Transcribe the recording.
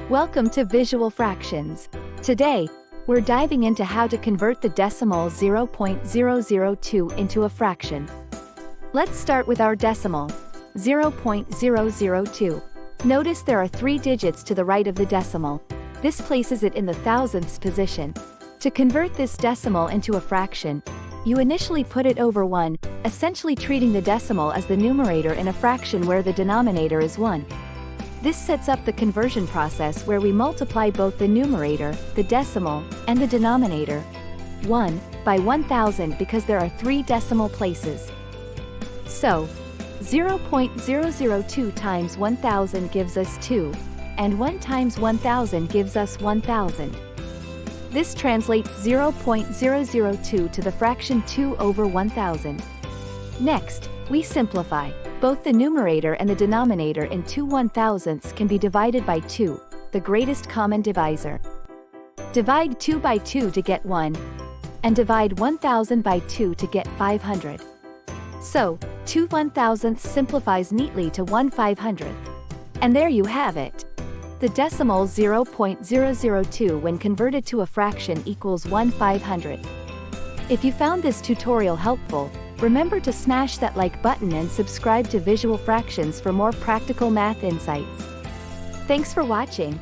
Welcome to Visual Fractions. Today, we're diving into how to convert the decimal 0.002 into a fraction. Let's start with our decimal, 0.002. Notice there are 3 digits to the right of the decimal. This places it in the thousandths position. To convert this decimal into a fraction, you initially put it over 1, essentially treating the decimal as the numerator in a fraction where the denominator is 1. This sets up the conversion process where we multiply both the numerator, the decimal, and the denominator, 1, by 1000 because there are 3 decimal places. So, 0.002 times 1000 gives us 2, and 1 times 1000 gives us 1000. This translates 0.002 to the fraction 2 over 1000. Next, we simplify. Both the numerator and the denominator in 2 1,000ths can be divided by 2, the greatest common divisor. Divide 2 by 2 to get 1, and divide 1000 by 2 to get 500. So, 2 1,000ths simplifies neatly to 1 500th. And there you have it. The decimal 0.002 when converted to a fraction equals 1 500th. If you found this tutorial helpful, remember to smash that like button and subscribe to Visual Fractions for more practical math insights. Thanks for watching.